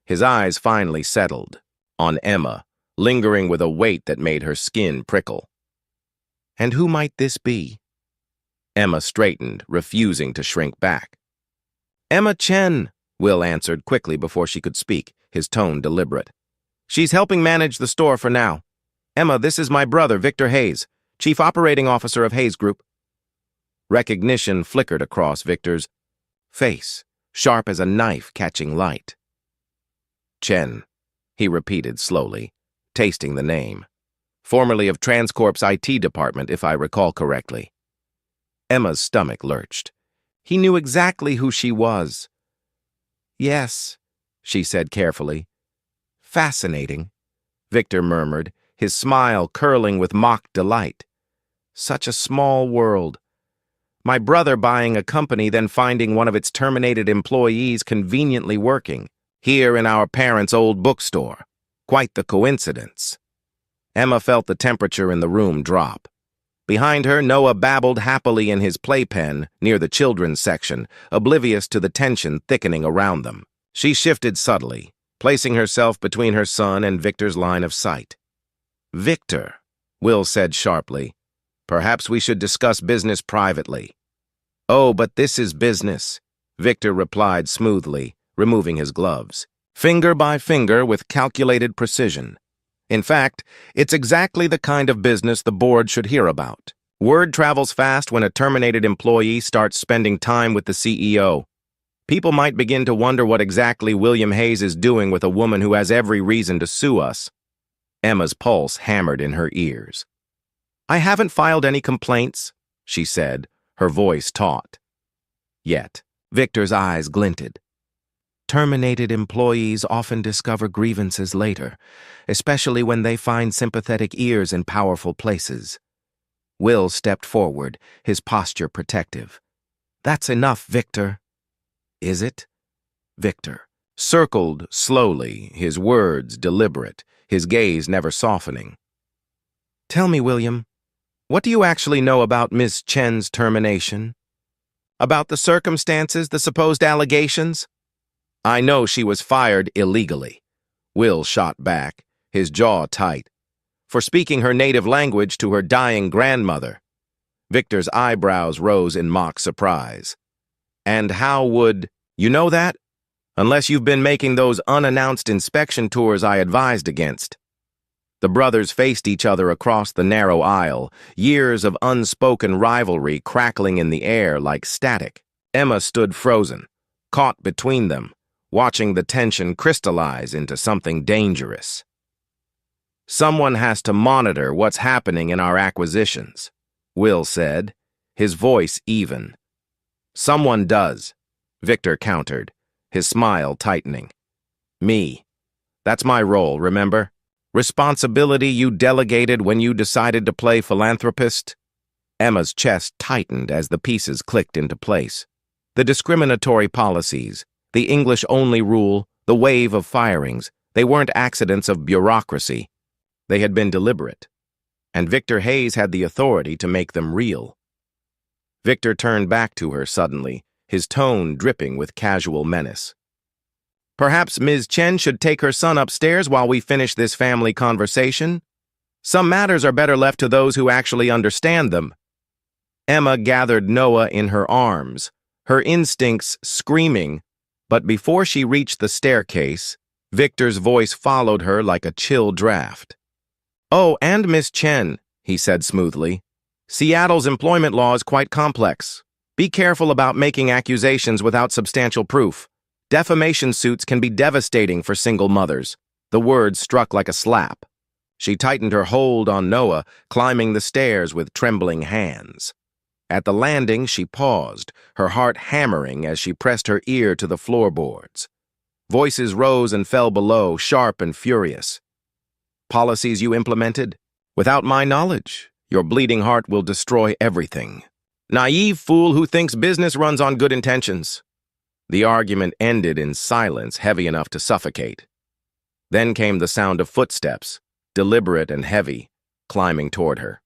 His eyes finally settled, on Emma, lingering with a weight that made her skin prickle. And who might this be? Emma straightened, refusing to shrink back. Emma Chen, Will answered quickly before she could speak, his tone deliberate. She's helping manage the store for now. Emma, this is my brother, Victor Hayes, Chief Operating Officer of Hayes Group. Recognition flickered across Victor's face, sharp as a knife catching light. Chen, he repeated slowly, tasting the name. Formerly of Transcorp's IT department, if I recall correctly. Emma's stomach lurched. He knew exactly who she was. "Yes," she said carefully. "Fascinating," Victor murmured, his smile curling with mock delight. "Such a small world. My brother buying a company, then finding one of its terminated employees conveniently working, here in our parents' old bookstore. Quite the coincidence." Emma felt the temperature in the room drop. Behind her, Noah babbled happily in his playpen near the children's section, oblivious to the tension thickening around them. She shifted subtly, placing herself between her son and Victor's line of sight. "Victor," Will said sharply, "perhaps we should discuss business privately." "Oh, but this is business," Victor replied smoothly, removing his gloves, finger by finger with calculated precision. "In fact, it's exactly the kind of business the board should hear about. Word travels fast when a terminated employee starts spending time with the CEO. People might begin to wonder what exactly William Hayes is doing with a woman who has every reason to sue us." Emma's pulse hammered in her ears. "I haven't filed any complaints," she said, her voice taut. Yet, Victor's eyes glinted. "Terminated employees often discover grievances later, especially when they find sympathetic ears in powerful places." Will stepped forward, his posture protective. "That's enough, Victor." "Is it?" Victor circled slowly, his words deliberate, his gaze never softening. "Tell me, William, what do you actually know about Miss Chen's termination? About the circumstances, the supposed allegations?" "I know she was fired illegally," Will shot back, his jaw tight, "for speaking her native language to her dying grandmother." Victor's eyebrows rose in mock surprise. "And how would you know that? Unless you've been making those unannounced inspection tours I advised against." The brothers faced each other across the narrow aisle, years of unspoken rivalry crackling in the air like static. Emma stood frozen, caught between them, watching the tension crystallize into something dangerous. "Someone has to monitor what's happening in our acquisitions," Will said, his voice even. "Someone does," Victor countered, his smile tightening. "Me. That's my role, remember? Responsibility you delegated when you decided to play philanthropist?" Emma's chest tightened as the pieces clicked into place. The discriminatory policies, the English-only rule, the wave of firings, they weren't accidents of bureaucracy. They had been deliberate. And Victor Hayes had the authority to make them real. Victor turned back to her suddenly, his tone dripping with casual menace. "Perhaps Ms. Chen should take her son upstairs while we finish this family conversation? Some matters are better left to those who actually understand them." Emma gathered Noah in her arms, her instincts screaming, but before she reached the staircase, Victor's voice followed her like a chill draft. "Oh, and Miss Chen," he said smoothly, "Seattle's employment law is quite complex. Be careful about making accusations without substantial proof. Defamation suits can be devastating for single mothers." The words struck like a slap. She tightened her hold on Noah, climbing the stairs with trembling hands. At the landing, she paused, her heart hammering as she pressed her ear to the floorboards. Voices rose and fell below, sharp and furious. "Policies you implemented? Without my knowledge, your bleeding heart will destroy everything. Naive fool who thinks business runs on good intentions." The argument ended in silence heavy enough to suffocate. Then came the sound of footsteps, deliberate and heavy, climbing toward her.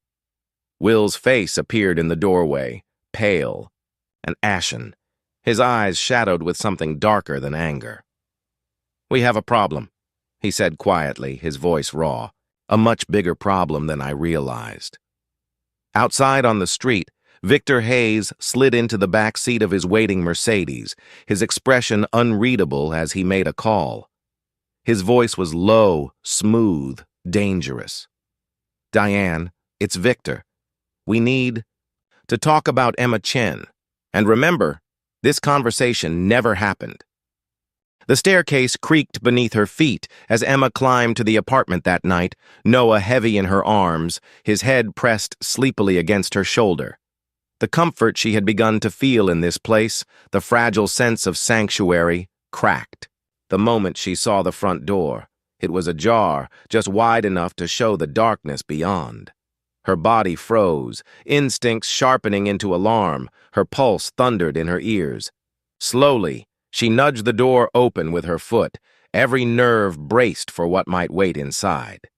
Will's face appeared in the doorway, pale and ashen, his eyes shadowed with something darker than anger. "We have a problem," he said quietly, his voice raw. "A much bigger problem than I realized." Outside on the street, Victor Hayes slid into the back seat of his waiting Mercedes, his expression unreadable as he made a call. His voice was low, smooth, dangerous. "Diane, it's Victor. We need to talk about Emma Chen. And remember, this conversation never happened." The staircase creaked beneath her feet as Emma climbed to the apartment that night, Noah heavy in her arms, his head pressed sleepily against her shoulder. The comfort she had begun to feel in this place, the fragile sense of sanctuary, cracked. The moment she saw the front door, it was ajar, just wide enough to show the darkness beyond. Her body froze, instincts sharpening into alarm, her pulse thundered in her ears. Slowly, she nudged the door open with her foot, every nerve braced for what might wait inside.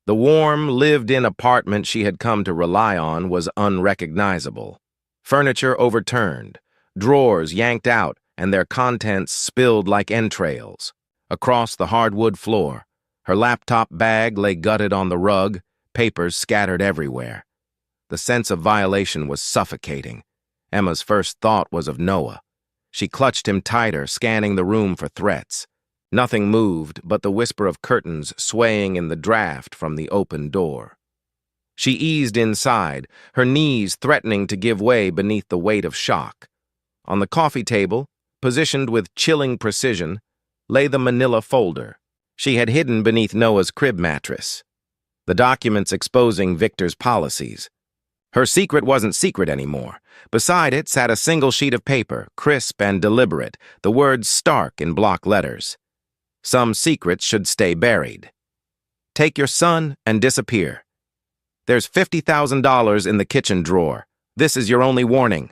The warm, lived-in apartment she had come to rely on was unrecognizable. Furniture overturned, drawers yanked out, and their contents spilled like entrails. Across the hardwood floor, her laptop bag lay gutted on the rug, papers scattered everywhere. The sense of violation was suffocating. Emma's first thought was of Noah. She clutched him tighter, scanning the room for threats. Nothing moved but the whisper of curtains swaying in the draft from the open door. She eased inside, her knees threatening to give way beneath the weight of shock. On the coffee table, positioned with chilling precision, lay the manila folder she had hidden beneath Noah's crib mattress. The documents exposing Victor's policies. Her secret wasn't secret anymore. Beside it sat a single sheet of paper, crisp and deliberate, the words stark in block letters. Some secrets should stay buried. Take your son and disappear. There's $50,000 in the kitchen drawer. This is your only warning.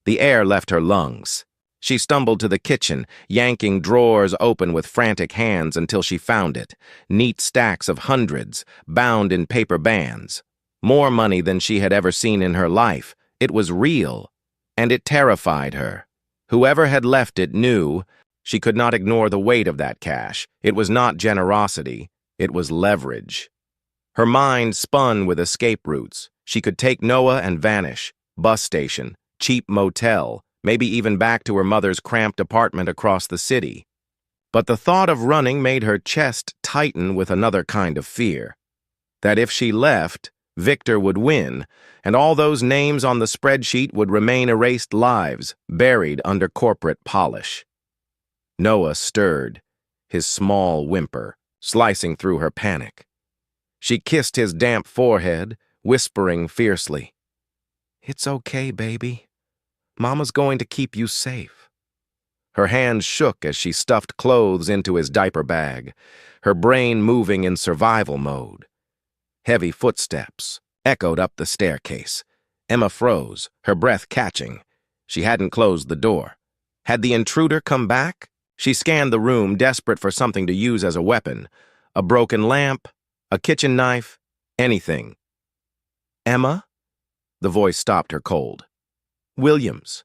The air left her lungs. She stumbled to the kitchen, yanking drawers open with frantic hands until she found it. Neat stacks of hundreds, bound in paper bands. More money than she had ever seen in her life. It was real, and it terrified her. Whoever had left it knew. She could not ignore the weight of that cash. It was not generosity. It was leverage. Her mind spun with escape routes. She could take Noah and vanish. Bus station, cheap motel, maybe even back to her mother's cramped apartment across the city. But the thought of running made her chest tighten with another kind of fear. That if she left, Victor would win, and all those names on the spreadsheet would remain erased lives, buried under corporate polish. Noah stirred, his small whimper slicing through her panic. She kissed his damp forehead, whispering fiercely, "It's okay, baby. Mama's going to keep you safe." Her hands shook as she stuffed clothes into his diaper bag, her brain moving in survival mode. Heavy footsteps echoed up the staircase. Emma froze, her breath catching. She hadn't closed the door. Had the intruder come back? She scanned the room, desperate for something to use as a weapon. A broken lamp, a kitchen knife, anything. "Emma?" The voice stopped her cold. "Williams."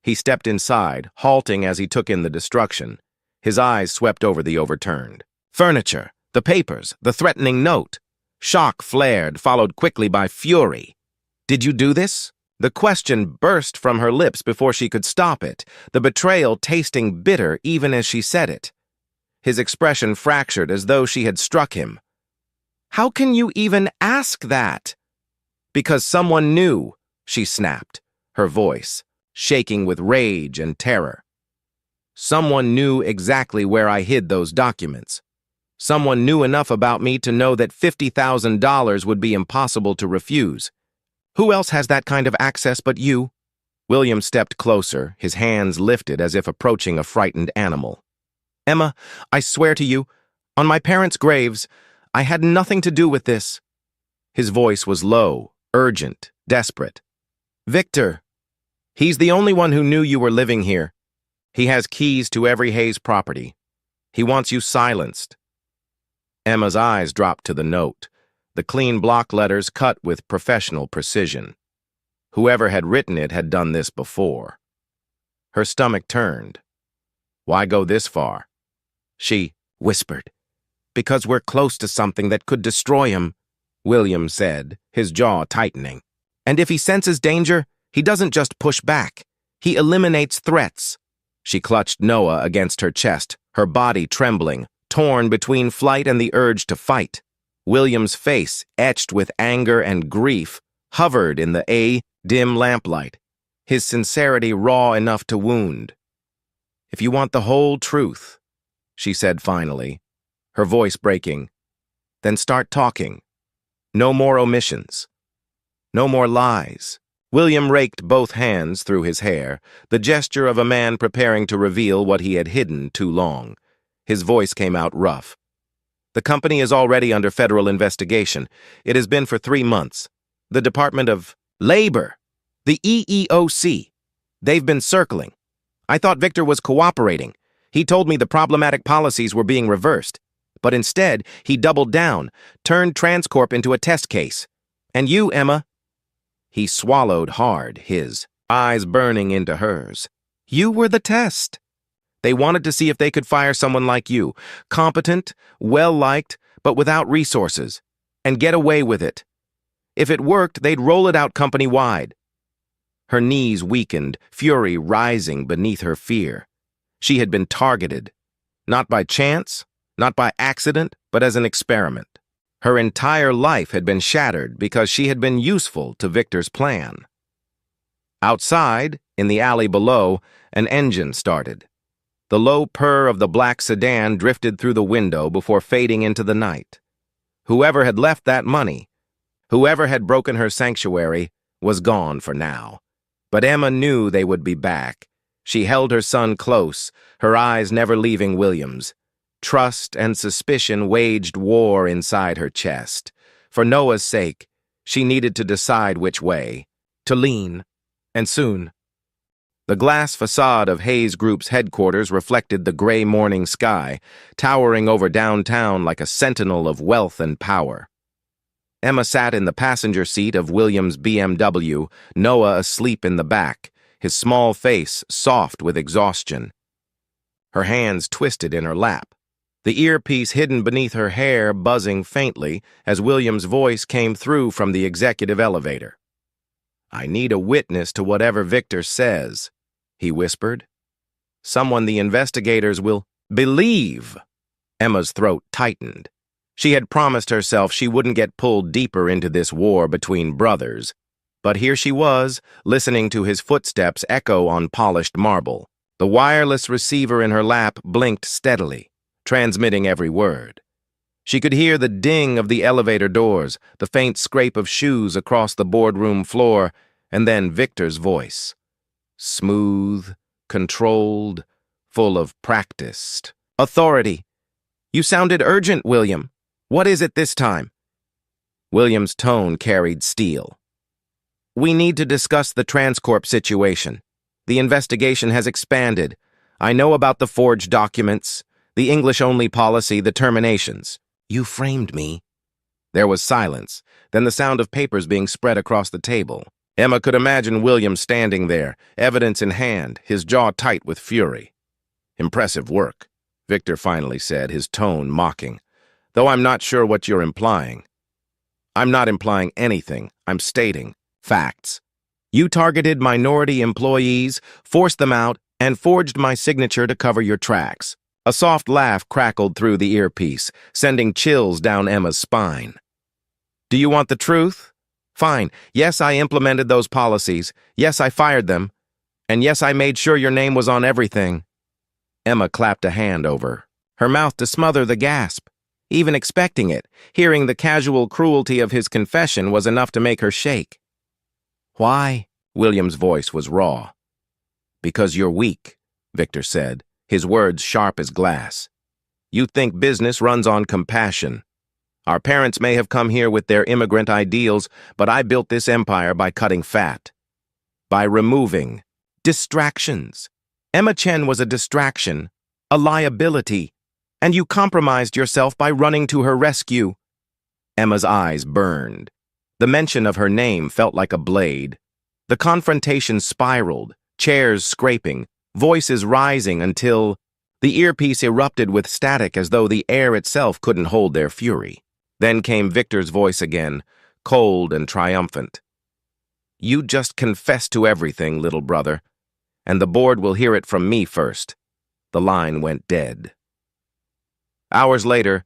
He stepped inside, halting as he took in the destruction. His eyes swept over the overturned furniture, the papers, the threatening note. Shock flared, followed quickly by fury. "Did you do this?" The question burst from her lips before she could stop it, the betrayal tasting bitter even as she said it. His expression fractured as though she had struck him. "How can you even ask that?" "Because someone knew," she snapped, her voice shaking with rage and terror. "Someone knew exactly where I hid those documents. Someone knew enough about me to know that $50,000 would be impossible to refuse. Who else has that kind of access but you?" William stepped closer, his hands lifted as if approaching a frightened animal. "Emma, I swear to you, on my parents' graves, I had nothing to do with this." His voice was low, urgent, desperate. "Victor, he's the only one who knew you were living here. He has keys to every Hayes property. He wants you silenced." Emma's eyes dropped to the note, the clean block letters cut with professional precision. Whoever had written it had done this before. Her stomach turned. Why go this far? She whispered, "Because we're close to something that could destroy him," William said, his jaw tightening. "And if he senses danger, he doesn't just push back. He eliminates threats." She clutched Noah against her chest, her body trembling, torn between flight and the urge to fight. William's face, etched with anger and grief, hovered in the dim lamplight, his sincerity raw enough to wound. "If you want the whole truth," she said finally, her voice breaking, "then start talking. No more omissions. No more lies." William raked both hands through his hair, the gesture of a man preparing to reveal what he had hidden too long. His voice came out rough. The company is already under federal investigation. It has been for 3 months. The Department of Labor, the EEOC, they've been circling. I thought Victor was cooperating. He told me the problematic policies were being reversed. But instead, he doubled down, turned Transcorp into a test case. And you, Emma? He swallowed hard, his eyes burning into hers. You were the test. They wanted to see if they could fire someone like you, competent, well-liked, but without resources, and get away with it. If it worked, they'd roll it out company-wide. Her knees weakened, fury rising beneath her fear. She had been targeted, not by chance, not by accident, but as an experiment. Her entire life had been shattered because she had been useful to Victor's plan. Outside, in the alley below, an engine started. The low purr of the black sedan drifted through the window before fading into the night. Whoever had left that money, whoever had broken her sanctuary, was gone for now. But Emma knew they would be back. She held her son close, her eyes never leaving William's. Trust and suspicion waged war inside her chest. For Noah's sake, she needed to decide which way to lean, and soon. The glass facade of Hayes Group's headquarters reflected the gray morning sky, towering over downtown like a sentinel of wealth and power. Emma sat in the passenger seat of William's BMW, Noah asleep in the back, his small face soft with exhaustion. Her hands twisted in her lap, the earpiece hidden beneath her hair buzzing faintly as William's voice came through from the executive elevator. I need a witness to whatever Victor says, he whispered. Someone the investigators will believe. Emma's throat tightened. She had promised herself she wouldn't get pulled deeper into this war between brothers. But here she was, listening to his footsteps echo on polished marble. The wireless receiver in her lap blinked steadily, transmitting every word. She could hear the ding of the elevator doors, the faint scrape of shoes across the boardroom floor, and then Victor's voice. Smooth, controlled, full of practiced authority. You sounded urgent, William. What is it this time? William's tone carried steel. We need to discuss the Transcorp situation. The investigation has expanded. I know about the forged documents, the English-only policy, the terminations. You framed me. There was silence, then the sound of papers being spread across the table. Emma could imagine William standing there, evidence in hand, his jaw tight with fury. Impressive work, Victor finally said, his tone mocking. Though I'm not sure what you're implying. I'm not implying anything. I'm stating facts. You targeted minority employees, forced them out, and forged my signature to cover your tracks. A soft laugh crackled through the earpiece, sending chills down Emma's spine. Do you want the truth? Fine. Yes, I implemented those policies. Yes, I fired them. And yes, I made sure your name was on everything. Emma clapped a hand over her mouth to smother the gasp. Even expecting it, hearing the casual cruelty of his confession was enough to make her shake. Why? William's voice was raw. Because you're weak, Victor said, his words sharp as glass. You think business runs on compassion. Our parents may have come here with their immigrant ideals, but I built this empire by cutting fat. By removing distractions. Emma Chen was a distraction, a liability, and you compromised yourself by running to her rescue. Emma's eyes burned. The mention of her name felt like a blade. The confrontation spiraled, chairs scraping, voices rising until the earpiece erupted with static as though the air itself couldn't hold their fury. Then came Victor's voice again, cold and triumphant. You just confessed to everything, little brother, and the board will hear it from me first. The line went dead. Hours later,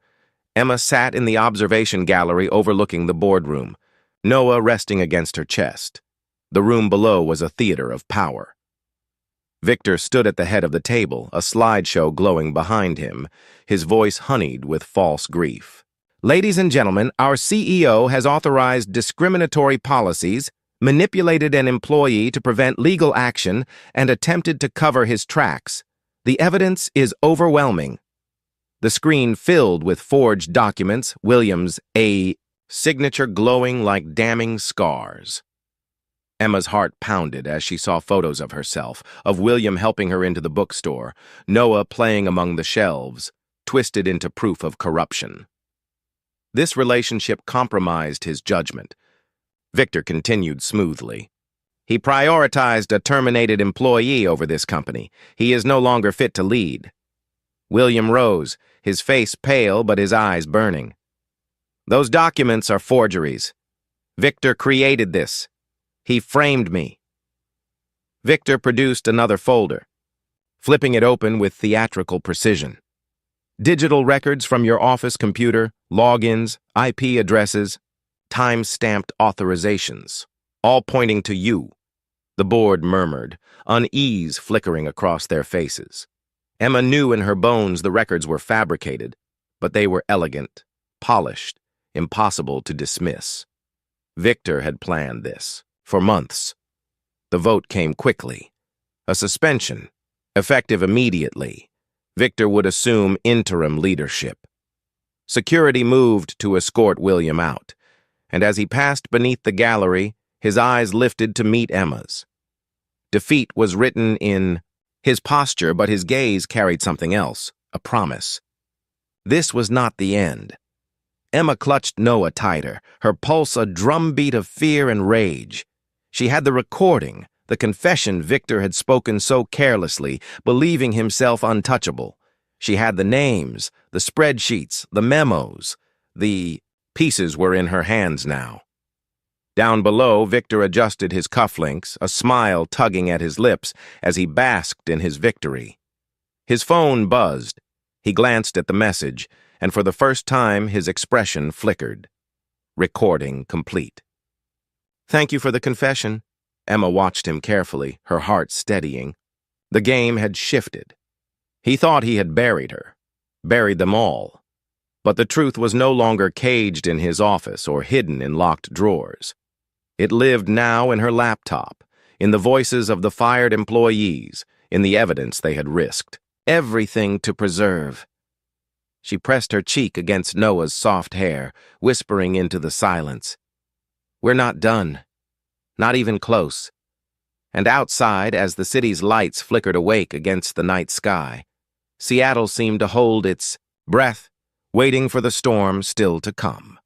Emma sat in the observation gallery overlooking the boardroom, Noah resting against her chest. The room below was a theater of power. Victor stood at the head of the table, a slideshow glowing behind him, his voice honeyed with false grief. Ladies and gentlemen, our CEO has authorized discriminatory policies. manipulated an employee to prevent legal action, and attempted to cover his tracks. The evidence is overwhelming. The screen filled with forged documents, William's signature glowing like damning scars. Emma's heart pounded as she saw photos of herself, of William helping her into the bookstore, Noah playing among the shelves, twisted into proof of corruption. This relationship compromised his judgment. Victor continued smoothly. He prioritized a terminated employee over this company. He is no longer fit to lead. William rose, his face pale but his eyes burning. Those documents are forgeries. Victor created this. He framed me. Victor produced another folder, flipping it open with theatrical precision. Digital records from your office computer, logins, IP addresses, time-stamped authorizations, all pointing to you. The board murmured, unease flickering across their faces. Emma knew in her bones the records were fabricated, but they were elegant, polished, impossible to dismiss. Victor had planned this for months. The vote came quickly. A suspension, effective immediately. Victor would assume interim leadership. Security moved to escort William out, and as he passed beneath the gallery, his eyes lifted to meet Emma's. Defeat was written in his posture, but his gaze carried something else, a promise. This was not the end. Emma clutched Noah tighter, her pulse a drumbeat of fear and rage. She had the recording, the confession Victor had spoken so carelessly, believing himself untouchable. She had the names, the spreadsheets, the memos. The pieces were in her hands now. Down below, Victor adjusted his cufflinks, a smile tugging at his lips as he basked in his victory. His phone buzzed. He glanced at the message, and for the first time his expression flickered. Recording complete. Thank you for the confession. Emma watched him carefully, her heart steadying. The game had shifted. He thought he had buried her, buried them all. But the truth was no longer caged in his office or hidden in locked drawers. It lived now in her laptop, in the voices of the fired employees, in the evidence they had risked. Everything to preserve. She pressed her cheek against Noah's soft hair, whispering into the silence. We're not done. Not even close. And outside, as the city's lights flickered awake against the night sky, Seattle seemed to hold its breath, waiting for the storm still to come.